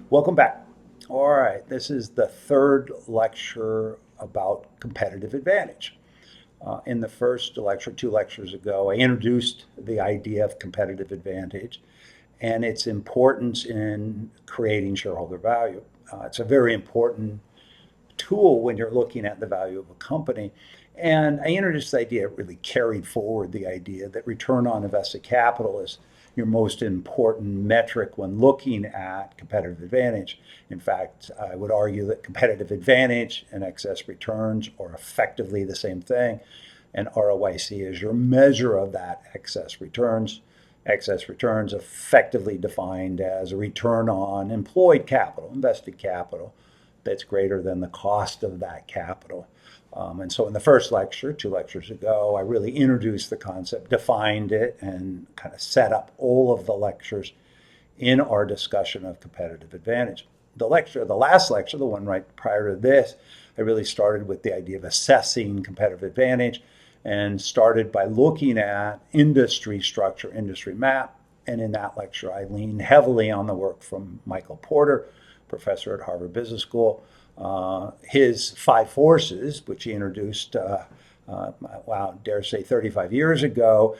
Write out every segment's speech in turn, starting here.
Welcome back. All right, this is the third lecture about competitive advantage. In the first lecture, 2 lectures ago, I introduced the idea of competitive advantage and its importance in creating shareholder value. It's a very important tool when you're looking at the value of a company. And I introduced the idea, it really carried forward the idea that return on invested capital is your most important metric when looking at competitive advantage. In fact, I would argue that competitive advantage and excess returns are effectively the same thing. And ROIC is your measure of that excess returns. Excess returns effectively defined as a return on employed capital, invested capital, that's greater than the cost of that capital. And so in the first lecture, 2 lectures ago, I really introduced the concept, defined it, and kind of set up all of the lectures in our discussion of competitive advantage. The last lecture, the one right prior to this, I really started with the idea of assessing competitive advantage and started by looking at industry structure, industry map. And in that lecture, I leaned heavily on the work from Michael Porter, professor at Harvard Business School. His 5 forces, which he introduced, dare say 35 years ago,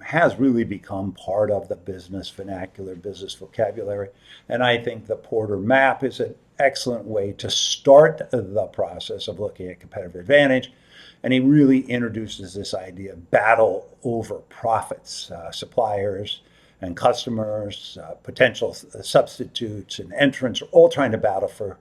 has really become part of the business vernacular, business vocabulary. And I think the Porter map is an excellent way to start the process of looking at competitive advantage. And he really introduces this idea of battle over profits, suppliers and customers, potential substitutes and entrants are all trying to battle for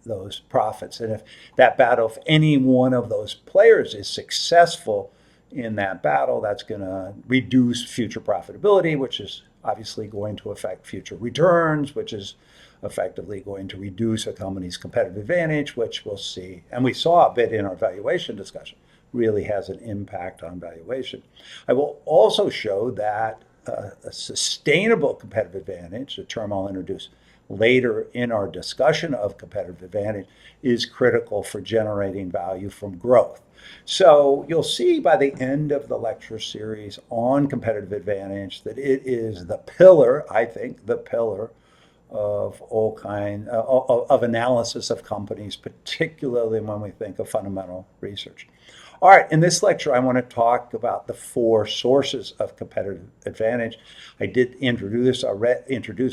those profits. And if that battle, if any one of those players is successful in that battle, that's going to reduce future profitability, which is obviously going to affect future returns, which is effectively going to reduce a company's competitive advantage, which we'll see. And we saw a bit in our valuation discussion, really has an impact on valuation. I will also show that a sustainable competitive advantage, a term I'll introduce later in our discussion of competitive advantage, is critical for generating value from growth. So you'll see by the end of the lecture series on competitive advantage that it is the pillar, I think, the pillar of all kind of analysis of companies, particularly when we think of fundamental research. All right, in this lecture, I want to talk about the 4 sources of competitive advantage. I did introduce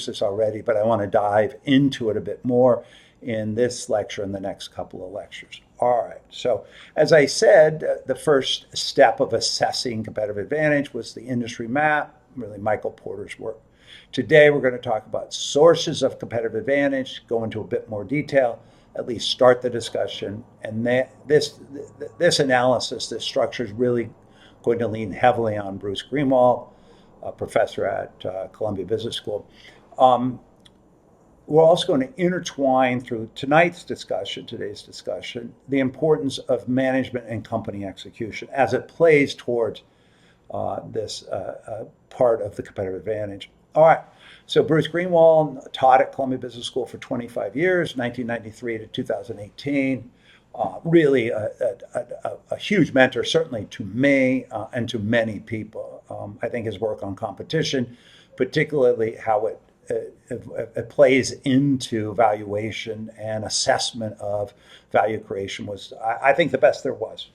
this already, but I want to dive into it a bit more in this lecture and the next couple of lectures. All right, so as I said, the first step of assessing competitive advantage was the industry map, really Michael Porter's work. Today, we're going to talk about sources of competitive advantage, go into a bit more detail, at least start the discussion. And this analysis, this structure is really going to lean heavily on Bruce Greenwald, a professor at Columbia Business School. We're also going to intertwine through today's discussion, the importance of management and company execution as it plays towards this part of the competitive advantage. All right, so Bruce Greenwald taught at Columbia Business School for 25 years, 1993 to 2018. Really a huge mentor, certainly to me and to many people. I think his work on competition, particularly how it plays into valuation and assessment of value creation, was, I think, the best there was.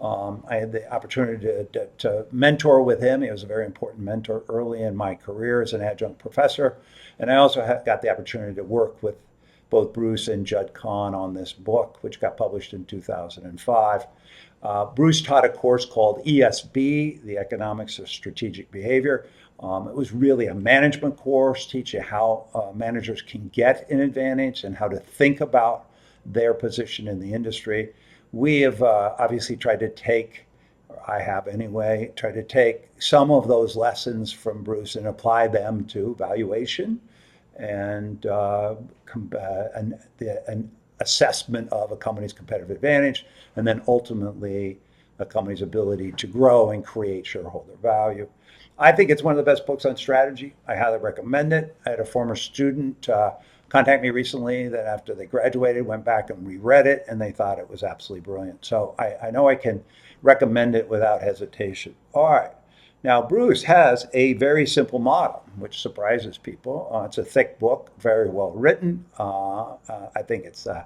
I had the opportunity to mentor with him. He was a very important mentor early in my career as an adjunct professor. And I also got the opportunity to work with both Bruce and Judd Kahn on this book, which got published in 2005. Bruce taught a course called ESB, the Economics of Strategic Behavior. It was really a management course, teaching how managers can get an advantage and how to think about their position in the industry. We have obviously tried to take, or I have anyway, tried to take some of those lessons from Bruce and apply them to valuation and an assessment of a company's competitive advantage, and then ultimately a company's ability to grow and create shareholder value. I think it's one of the best books on strategy. I highly recommend it. I had a former student contact me recently that after they graduated, went back and reread it, and they thought it was absolutely brilliant. So I know I can recommend it without hesitation. All right. Now, Bruce has a very simple model, which surprises people. It's a thick book, very well written. I think it's uh,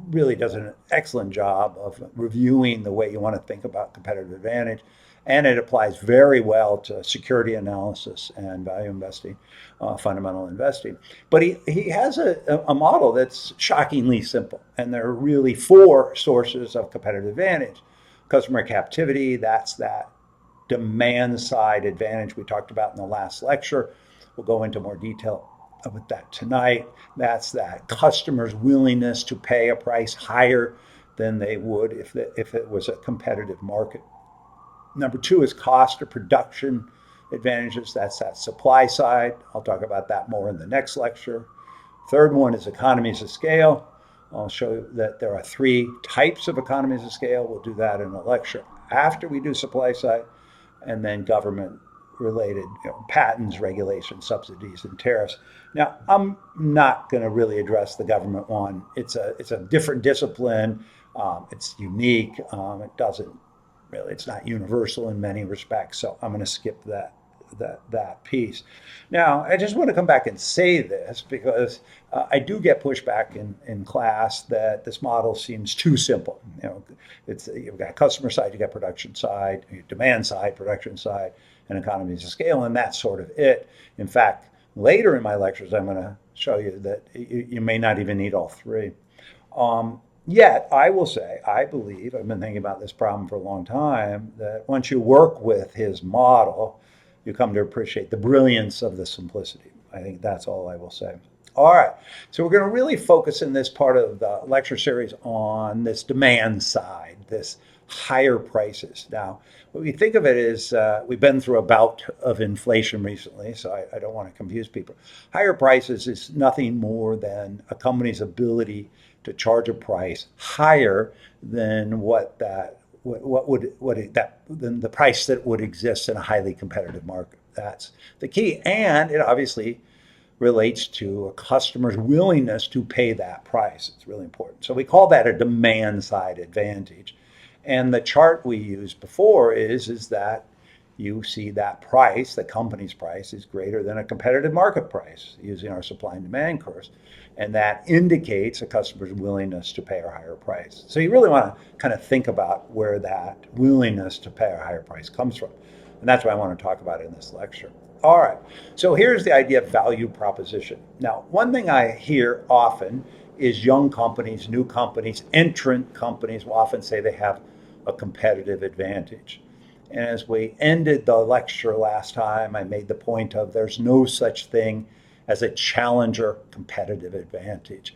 really does an excellent job of reviewing the way you want to think about competitive advantage. And it applies very well to security analysis and value investing, fundamental investing. But he has a model that's shockingly simple. And there are really four sources of competitive advantage. Customer captivity, that's that demand side advantage we talked about in the last lecture. We'll go into more detail with that tonight. That's that customer's willingness to pay a price higher than they would if it was a competitive market. Number two is cost or production advantages. That's that supply side. I'll talk about that more in the next lecture. Third one is economies of scale. I'll show you that there are three types of economies of scale. We'll do that in a lecture after we do supply side, and then government related, patents, regulations, subsidies, and tariffs. Now, I'm not going to really address the government one. It's a different discipline. It's unique. It doesn't really. It's not universal in many respects. So I'm going to skip that piece. Now, I just want to come back and say this because I do get pushback in class that this model seems too simple. You've got customer side, you got production side, demand side, production side, and economies of scale, and that's sort of it. In fact, later in my lectures, I'm going to show you that you may not even need all three. Yet, I will say, I believe, I've been thinking about this problem for a long time, that once you work with his model, you come to appreciate the brilliance of the simplicity. I think that's all I will say. All right, so we're going to really focus in this part of the lecture series on this demand side, this higher prices. Now, what we think of it is we've been through a bout of inflation recently, so I don't want to confuse people. Higher prices is nothing more than a company's ability to charge a price higher than than the price that would exist in a highly competitive market. That's the key, and it obviously relates to a customer's willingness to pay that price. It's really important. So we call that a demand side advantage. And the chart we used before is that you see that price, the company's price, is greater than a competitive market price using our supply and demand curves. And that indicates a customer's willingness to pay a higher price. So you really want to kind of think about where that willingness to pay a higher price comes from. And that's what I want to talk about in this lecture. All right, so here's the idea of value proposition. Now, one thing I hear often is young companies, new companies, entrant companies will often say they have a competitive advantage. And as we ended the lecture last time, I made the point of there's no such thing as a challenger competitive advantage.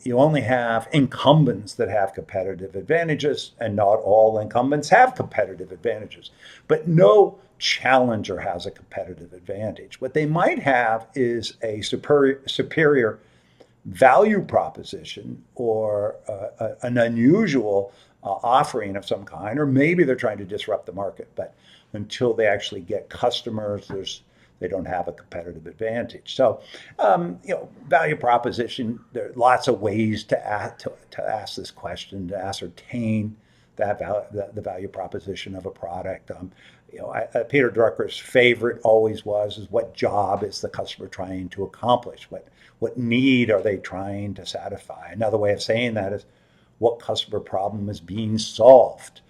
You only have incumbents that have competitive advantages, and not all incumbents have competitive advantages. But no challenger has a competitive advantage. What they might have is a superior value proposition or an unusual offering of some kind, or maybe they're trying to disrupt the market. But until they actually get customers, they don't have a competitive advantage. So, value proposition, there are lots of ways to ask this question, to ascertain the value proposition of a product. Peter Drucker's favorite always is what job is the customer trying to accomplish? What need are they trying to satisfy? Another way of saying that is what customer problem is being solved?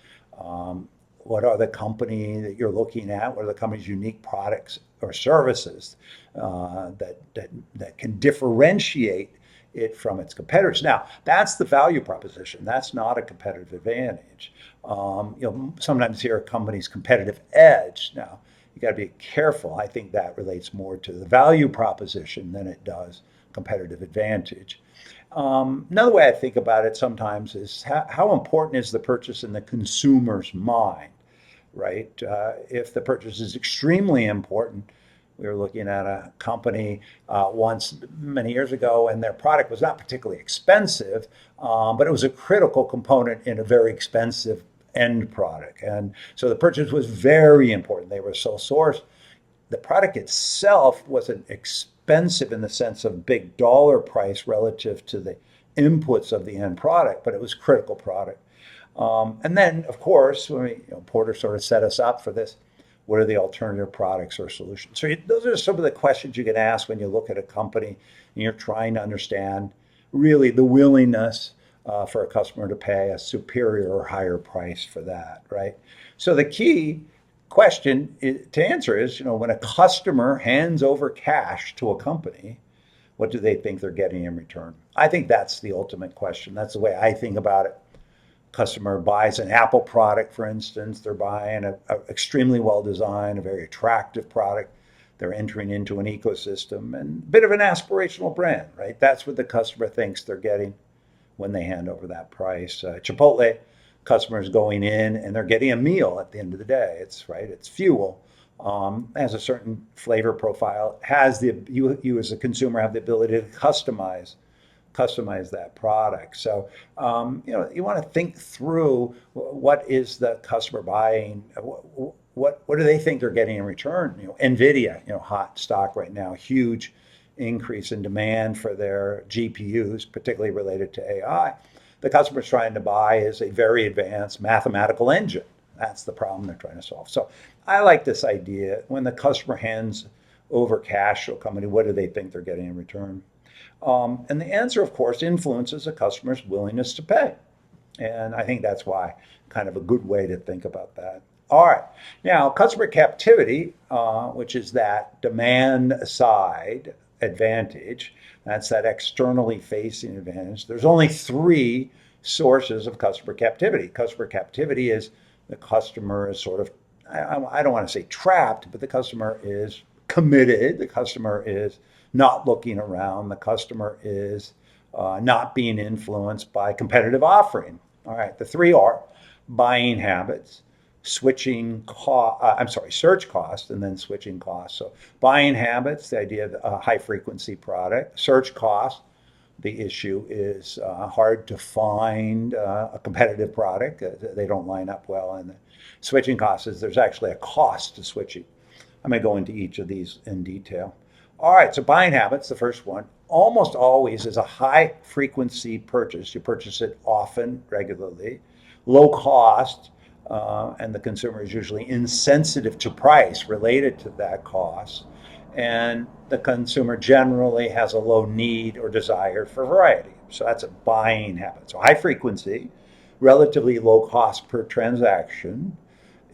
What are the company that you're looking at? What are the company's unique products or services that can differentiate it from its competitors? Now, that's the value proposition. That's not a competitive advantage. Sometimes hear a company's competitive edge. Now, you got to be careful. I think that relates more to the value proposition than it does competitive advantage. Another way I think about it sometimes is how important is the purchase in the consumer's mind, right? If the purchase is extremely important, we were looking at a company once many years ago, and their product was not particularly expensive, but it was a critical component in a very expensive end product. And so the purchase was very important. They were sole source. The product itself wasn't expensive in the sense of big dollar price relative to the inputs of the end product, but it was a critical product. And then, of course, when Porter sort of set us up for this, what are the alternative products or solutions? So those are some of the questions you can ask when you look at a company and you're trying to understand really the willingness for a customer to pay a superior or higher price for that, right? So the key question to answer is, when a customer hands over cash to a company, what do they think they're getting in return? I think that's the ultimate question. That's the way I think about it. Customer buys an Apple product, for instance, they're buying a extremely well designed, a very attractive product. They're entering into an ecosystem and a bit of an aspirational brand, right? That's what the customer thinks they're getting when they hand over that price. Chipotle, customers going in and they're getting a meal at the end of the day. It's right, it's fuel. Has a certain flavor profile. Has you as a consumer have the ability to customize that product. So you want to think through what is the customer buying. What do they think they're getting in return? Nvidia, hot stock right now, huge increase in demand for their GPUs, particularly related to AI. The customer's trying to buy is a very advanced mathematical engine. That's the problem they're trying to solve. So I like this idea. When the customer hands over cash to a company, what do they think they're getting in return? And the answer, of course, influences a customer's willingness to pay. And I think that's why kind of a good way to think about that. All right. Now, customer captivity, which is that demand side advantage, that's that externally facing advantage. There's only three sources of customer captivity. Customer captivity is the customer is sort of, I don't want to say trapped, but the customer is committed. The customer is not looking around. The customer is not being influenced by competitive offering. All right, the three are buying habits, search cost, and then switching costs. So buying habits, the idea of a high frequency product. Search cost, the issue is hard to find a competitive product. They don't line up well. And the switching costs is there's actually a cost to switching. I'm going to go into each of these in detail. All right, so buying habits, the first one, almost always is a high frequency purchase. You purchase it often, regularly, low cost, and the consumer is usually insensitive to price related to that cost. And the consumer generally has a low need or desire for variety. So that's a buying habit. So high frequency, relatively low cost per transaction,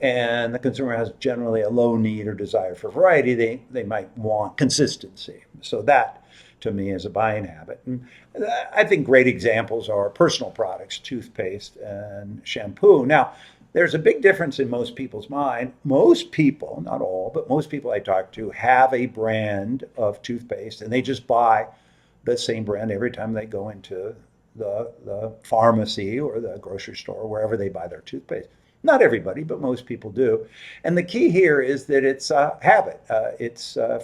and the consumer has generally a low need or desire for variety. They might want consistency. So that, to me, is a buying habit. And I think great examples are personal products, toothpaste and shampoo. Now, there's a big difference in most people's mind. Most people, not all, but most people I talk to have a brand of toothpaste and they just buy the same brand every time they go into the pharmacy or the grocery store, wherever they buy their toothpaste. Not everybody, but most people do. And the key here is that it's a habit.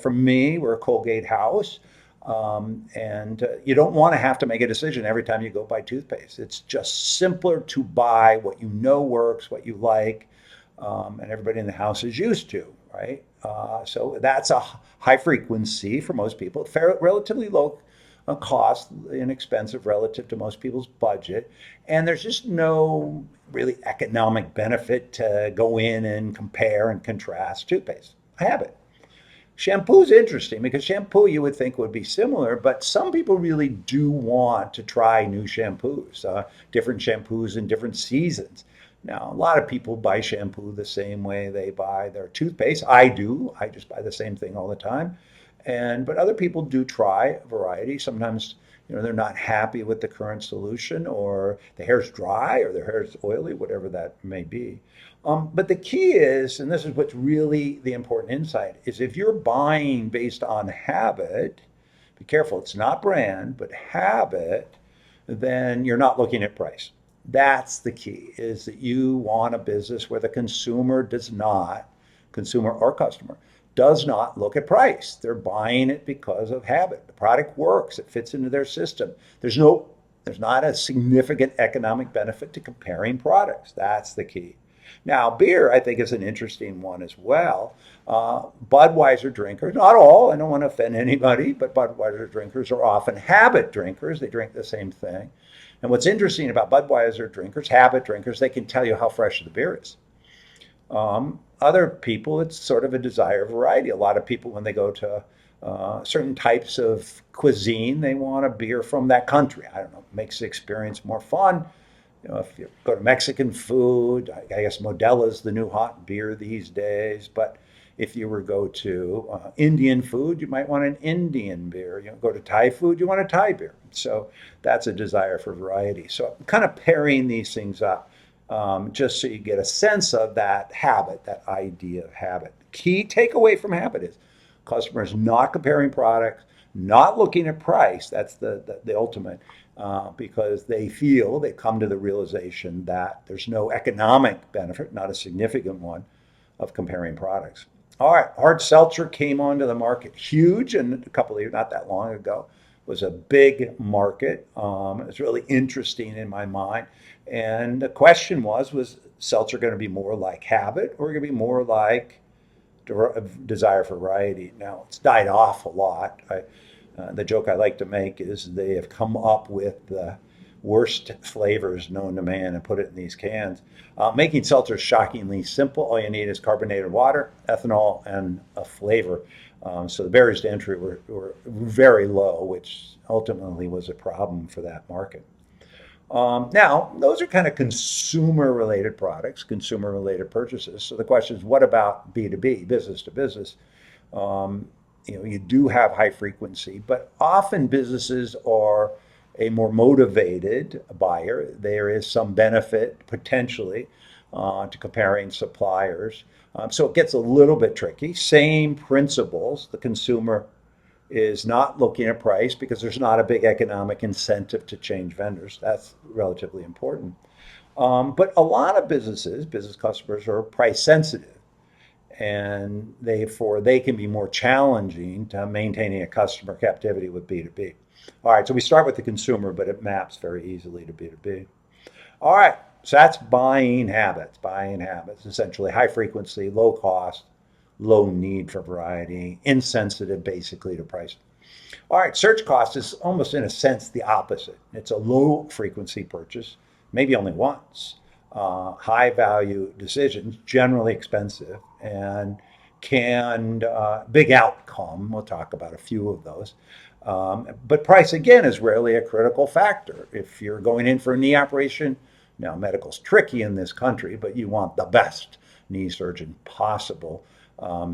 For me, we're a Colgate house. And you don't want to have to make a decision every time you go buy toothpaste. It's just simpler to buy what you know works, what you like, and everybody in the house is used to, right? So that's a high frequency for most people, relatively low cost, inexpensive relative to most people's budget. And there's just no really economic benefit to go in and compare and contrast toothpaste. I have it. Shampoo is interesting because shampoo you would think would be similar, but some people really do want to try new shampoos, different shampoos in different seasons. Now, a lot of people buy shampoo the same way they buy their toothpaste. I do. I just buy the same thing all the time. But other people do try variety. Sometimes they're not happy with the current solution, or the hair's dry, or their hair's oily, whatever that may be. But the key is, and this is what's really the important insight, is if you're buying based on habit, be careful, it's not brand, but habit, then you're not looking at price. That's the key, is that you want a business where the consumer or customer, does not look at price. They're buying it because of habit. The product works, it fits into their system. There's not a significant economic benefit to comparing products. That's the key. Now, beer, I think, is an interesting one as well. Budweiser drinkers, not all, I don't want to offend anybody, but Budweiser drinkers are often habit drinkers. They drink the same thing. And what's interesting about Budweiser drinkers, habit drinkers, they can tell you how fresh the beer is. Other people, it's sort of a desire of variety. A lot of people, when they go to certain types of cuisine, they want a beer from that country. I don't know, it makes the experience more fun. If you go to Mexican food, I guess Modelo's the new hot beer these days. But if you were to go to Indian food, you might want an Indian beer. Go to Thai food, you want a Thai beer. So that's a desire for variety. So I'm kind of pairing these things up, just so you get a sense of that habit, that idea of habit. Key takeaway from habit is customers not comparing products, not looking at price. That's the ultimate, because they feel, they come to the realization that there's no economic benefit, not a significant one, of comparing products. All right, hard seltzer came onto the market, huge, and a couple of years, not that long ago, was a big market. It was really interesting in my mind. And the question was seltzer going to be more like habit or going to be more like desire for variety? Now, it's died off a lot. The joke I like to make is they have come up with the worst flavors known to man and put it in these cans. Making seltzer is shockingly simple. All you need is carbonated water, ethanol, and a flavor. So the barriers to entry were very low, which ultimately was a problem for that market. Now, those are kind of consumer-related products, consumer-related purchases. So the question is, what about B2B, business to business? You do have high frequency, but often businesses are a more motivated buyer. There is some benefit potentially to comparing suppliers. So it gets a little bit tricky. Same principles. The consumer is not looking at price because there's not a big economic incentive to change vendors. That's relatively important. But a lot of business customers are price sensitive, and therefore they can be more challenging to maintaining a customer captivity with B2B. All right, so we start with the consumer, but it maps very easily to B2B. All right, so that's buying habits. Buying habits, essentially high frequency, low cost, low need for variety, insensitive basically to price. All right, search cost is almost in a sense the opposite. It's a low frequency purchase, maybe only once. High value decisions, generally expensive, and big outcome. We'll talk about a few of those. But price, again, is rarely a critical factor. If you're going in for a knee operation, now medical's tricky in this country, but you want the best knee surgeon possible.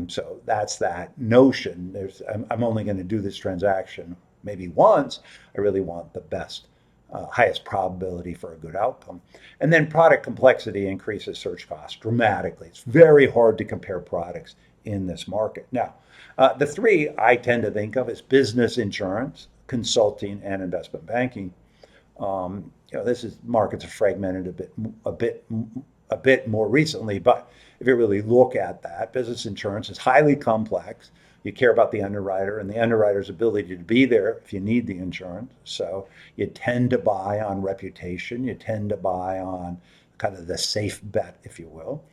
So that's that notion. I'm only going to do this transaction maybe once. I really want the best, highest probability for a good outcome. And then product complexity increases search costs dramatically. It's very hard to compare products in this market. Now, the three I tend to think of as business insurance, consulting, and investment banking. This is markets are fragmented a bit more recently, but if you really look at that, business insurance is highly complex. You care about the underwriter and the underwriter's ability to be there if you need the insurance. So you tend to buy on reputation. You tend to buy on kind of the safe bet, if you will.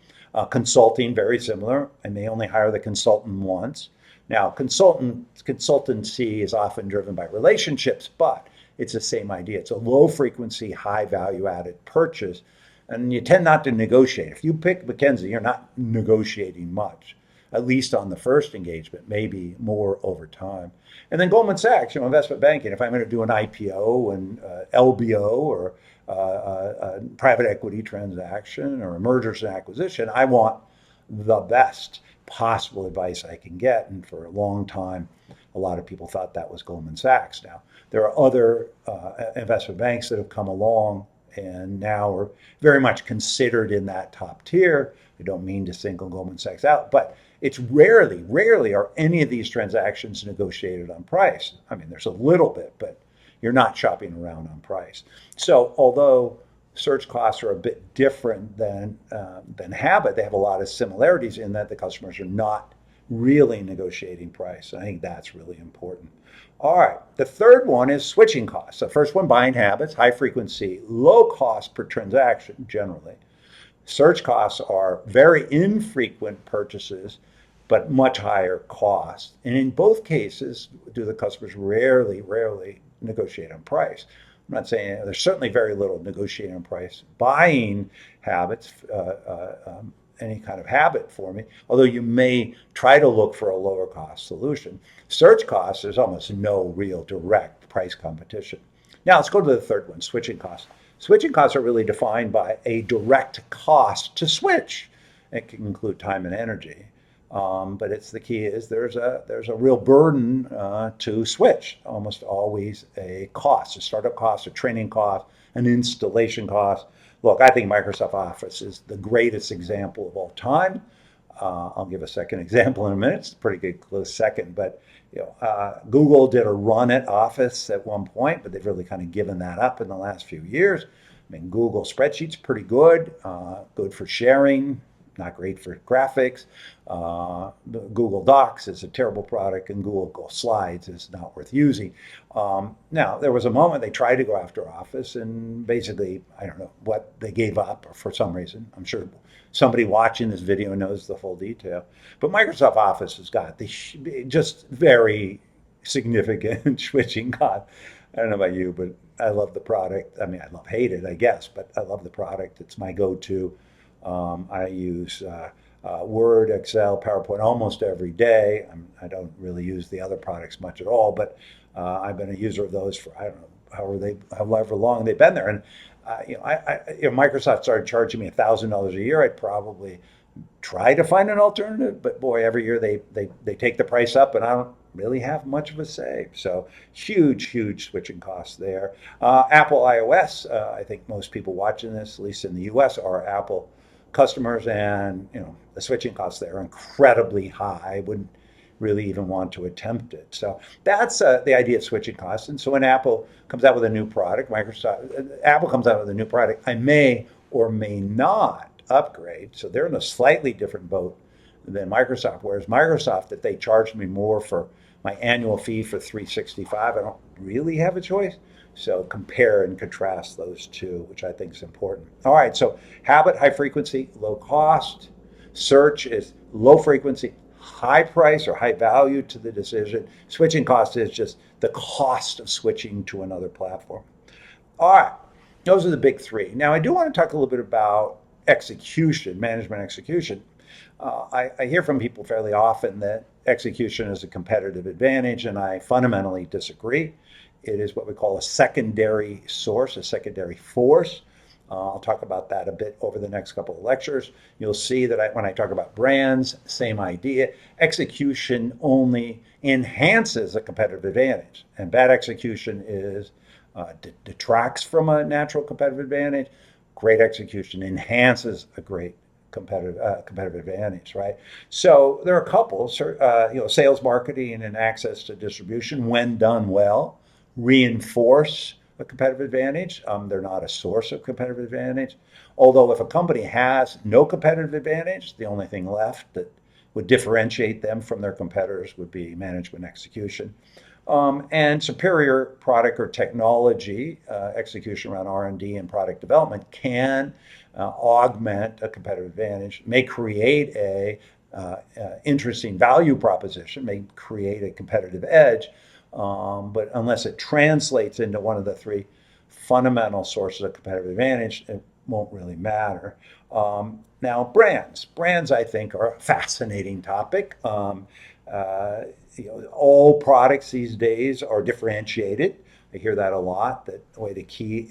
Consulting, very similar. I may only hire the consultant once. Now, consultancy is often driven by relationships, but it's the same idea. It's a low frequency, high value added purchase. And you tend not to negotiate. If you pick McKinsey, you're not negotiating much, at least on the first engagement, maybe more over time. And then Goldman Sachs, investment banking. If I'm going to do an IPO and LBO or a private equity transaction or a mergers and acquisition, I want the best possible advice I can get. And for a long time, a lot of people thought that was Goldman Sachs. Now, there are other investment banks that have come along and now are very much considered in that top tier. I don't mean to single Goldman Sachs out, but it's rarely are any of these transactions negotiated on price. I mean, there's a little bit, but you're not shopping around on price. So although search costs are a bit different than habit, they have a lot of similarities in that the customers are not really negotiating price. I think that's really important. All right, the third one is switching costs. The first one, buying habits, high frequency, low cost per transaction generally. Search costs are very infrequent purchases, but much higher cost. And in both cases, do the customers rarely negotiate on price. I'm not saying there's certainly very little negotiating on price. Buying habits, any kind of habit for me, although you may try to look for a lower cost solution. Search costs, there's almost no real direct price competition. Now let's go to the third one, switching costs. Switching costs are really defined by a direct cost to switch. It can include time and energy. But it's the key is there's a real burden to switch. Almost always a cost, a startup cost, a training cost, an installation cost. Look, I think Microsoft Office is the greatest example of all time. I'll give a second example in a minute. It's a pretty good close second, but Google did a run at Office at one point, but they've really kind of given that up in the last few years. I mean, Google Spreadsheets pretty good, good for sharing, not great for graphics. Google Docs is a terrible product, and Google Slides is not worth using. Now, there was a moment they tried to go after Office, and basically, I don't know what they gave up for some reason. I'm sure somebody watching this video knows the full detail. But Microsoft Office has got these just very significant switching costs. I don't know about you, but I love the product. I mean, hate it, I guess, but I love the product. It's my go-to. I use Word, Excel, PowerPoint almost every day. I don't really use the other products much at all, but I've been a user of those for, I don't know, however long they've been there. And if Microsoft started charging me $1,000 a year, I'd probably try to find an alternative. But boy, every year they take the price up, and I don't really have much of a say. So huge switching costs there. Apple iOS, I think most people watching this, at least in the US, are Apple customers, and the switching costs there are incredibly high. I wouldn't really even want to attempt it. So that's the idea of switching costs. And so when Apple comes out with a new product, Apple comes out with a new product, I may or may not upgrade. So they're in a slightly different boat than Microsoft. Whereas Microsoft, if they charged me more for my annual fee for 365, I don't really have a choice. So compare and contrast those two, which I think is important. All right, so habit, high frequency, low cost. Search is low frequency, high price or high value to the decision. Switching cost is just the cost of switching to another platform. All right, those are the big three. Now, I do want to talk a little bit about execution, management execution. I hear from people fairly often that execution is a competitive advantage, and I fundamentally disagree. It is what we call a secondary source, a secondary force. I'll talk about that a bit over the next couple of lectures. You'll see that when I talk about brands, same idea. Execution only enhances a competitive advantage, and bad execution detracts from a natural competitive advantage. Great execution enhances a great competitive advantage, right? So there are a couple, sales, marketing, and access to distribution, when done well, reinforce a competitive advantage. They're not a source of competitive advantage. Although if a company has no competitive advantage, the only thing left that would differentiate them from their competitors would be management execution. And superior product or technology execution around R&D and product development can augment a competitive advantage, may create a interesting value proposition, may create a competitive edge, but unless it translates into one of the three fundamental sources of competitive advantage, it won't really matter. Now, brands, I think, are a fascinating topic. All products these days are differentiated. I hear that a lot. That the key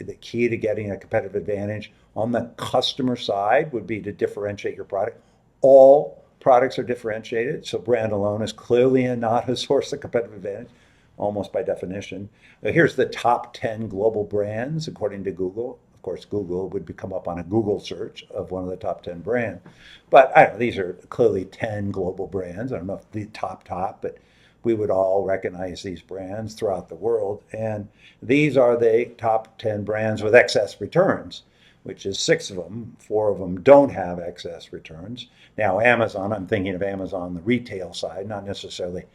to getting a competitive advantage on the customer side would be to differentiate your product. All products are differentiated, so brand alone is clearly not a source of competitive advantage, almost by definition. Here's the top 10 global brands according to Google. Of course, Google would come up on a Google search of one of the top 10 brands. But I don't know, these are clearly 10 global brands. I don't know if the top, but we would all recognize these brands throughout the world. And these are the top 10 brands with excess returns, which is 6 of them. 4 of them don't have excess returns. Now, Amazon, I'm thinking of Amazon, the retail side, not necessarily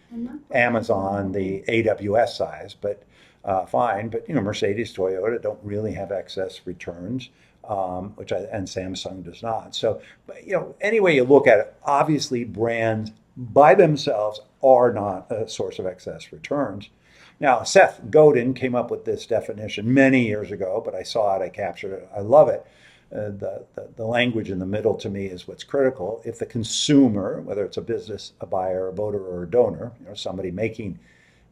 Amazon, the AWS size, but fine. But, Mercedes, Toyota don't really have excess returns, and Samsung does not. So, any way you look at it, obviously brands by themselves are not a source of excess returns. Now, Seth Godin came up with this definition many years ago, but I saw it, I captured it, I love it. The language in the middle to me is what's critical. If the consumer, whether it's a business, a buyer, a voter, or a donor, somebody making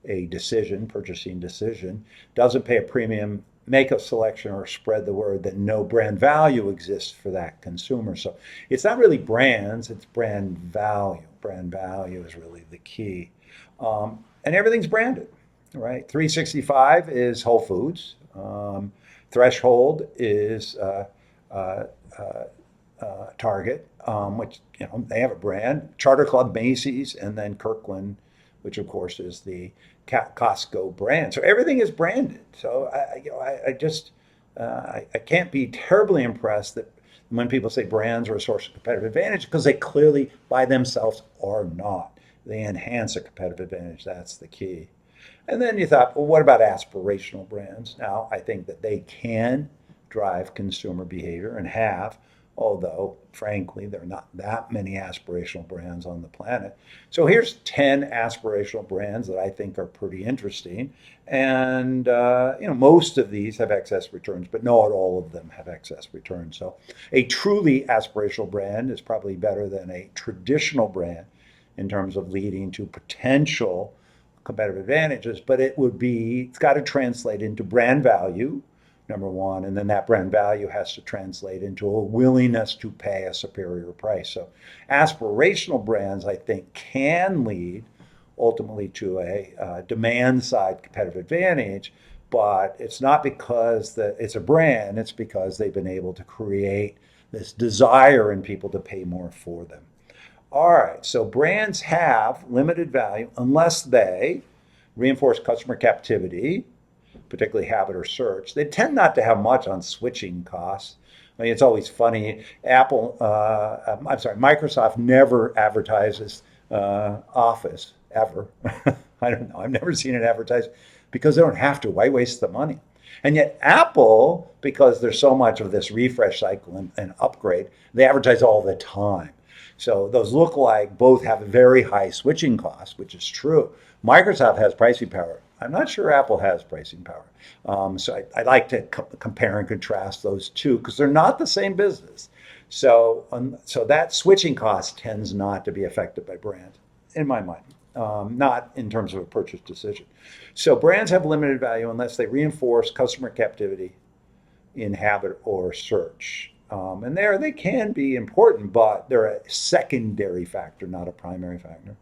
a decision, purchasing decision, doesn't pay a premium, make a selection, or spread the word, that no brand value exists for that consumer. So it's not really brands, it's brand value. Brand value is really the key. And everything's branded, right? 365 is Whole Foods. Threshold is uh, uh, Target, which they have a brand. Charter Club, Macy's, and then Kirkland, which of course is the Costco brand. So everything is branded. So I just I can't be terribly impressed that when people say brands are a source of competitive advantage, because they clearly by themselves are not. They enhance a competitive advantage. That's the key. And then you thought, well, what about aspirational brands? Now, I think that they can drive consumer behavior and have, although, frankly, there are not that many aspirational brands on the planet. So here's 10 aspirational brands that I think are pretty interesting. And, most of these have excess returns, but not all of them have excess returns. So a truly aspirational brand is probably better than a traditional brand in terms of leading to potential competitive advantages, but it's got to translate into brand value, number one, and then that brand value has to translate into a willingness to pay a superior price. So aspirational brands, I think, can lead ultimately to a demand side competitive advantage, but it's not because it's a brand, it's because they've been able to create this desire in people to pay more for them. All right, so brands have limited value unless they reinforce customer captivity, particularly habit or search. They tend not to have much on switching costs. I mean, it's always funny. Microsoft never advertises Office ever. I don't know. I've never seen it advertised because they don't have to. Why waste the money? And yet, Apple, because there's so much of this refresh cycle and upgrade, they advertise all the time. So those look like both have a very high switching cost, which is true. Microsoft has pricing power. I'm not sure Apple has pricing power. So I like to compare and contrast those two because they're not the same business. So that switching cost tends not to be affected by brand, in my mind, not in terms of a purchase decision. So brands have limited value unless they reinforce customer captivity in habit or search. And there they can be important, but they're a secondary factor, not a primary factor.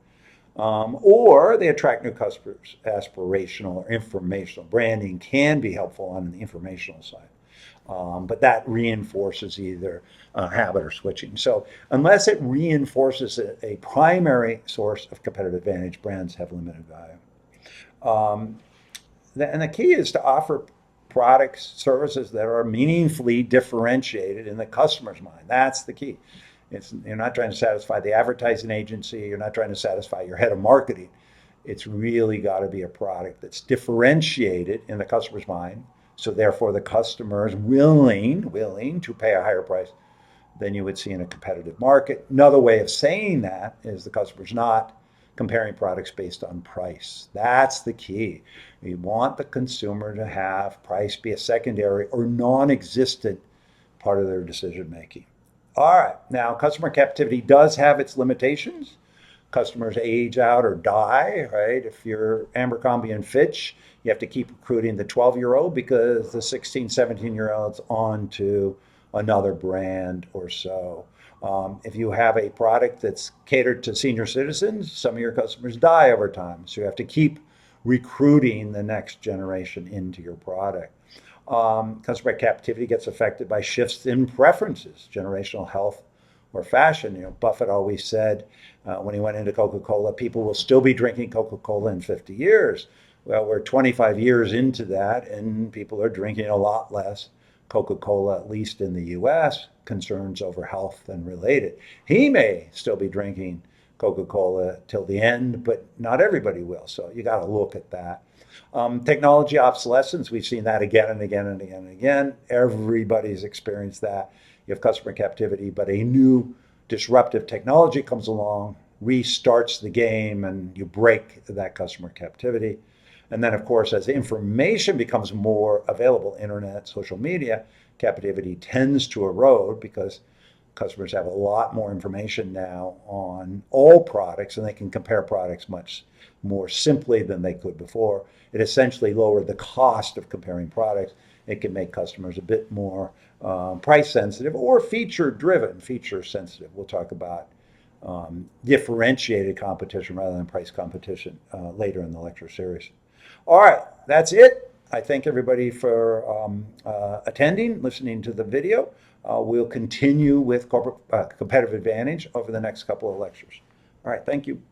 Or they attract new customers. Aspirational or informational branding can be helpful on the informational side. But that reinforces either habit or switching. So unless it reinforces a primary source of competitive advantage, brands have limited value. Um, and the key is to offer products, services that are meaningfully differentiated in the customer's mind. That's the key. You're not trying to satisfy the advertising agency. You're not trying to satisfy your head of marketing. It's really got to be a product that's differentiated in the customer's mind. So therefore, the customer is willing to pay a higher price than you would see in a competitive market. Another way of saying that is the customer's not comparing products based on price. That's the key. We want the consumer to have price be a secondary or non existent part of their decision making. All right, now customer captivity does have its limitations. Customers age out or die, right? If you're Abercrombie and Fitch, you have to keep recruiting the 12-year-old because the 16, 17-year-old's on to another brand or so. If you have a product that's catered to senior citizens, some of your customers die over time. So you have to keep recruiting the next generation into your product. Customer captivity gets affected by shifts in preferences, generational health or fashion. Buffett always said when he went into Coca-Cola, people will still be drinking Coca-Cola in 50 years. Well, we're 25 years into that, and people are drinking a lot less Coca-Cola, at least in the U.S., concerns over health and related. He may still be drinking Coca-Cola till the end, but not everybody will. So you got to look at that. Technology obsolescence, we've seen that again and again and again and again. Everybody's experienced that. You have customer captivity, but a new disruptive technology comes along, restarts the game and you break that customer captivity. And then, of course, as information becomes more available, internet, social media, captivity tends to erode because customers have a lot more information now on all products and they can compare products much more simply than they could before. It essentially lowered the cost of comparing products. It can make customers a bit more price sensitive or feature driven, feature sensitive. We'll talk about differentiated competition rather than price competition later in the lecture series. All right, that's it. I thank everybody for attending, listening to the video. We'll continue with corporate competitive advantage over the next couple of lectures. All right, thank you.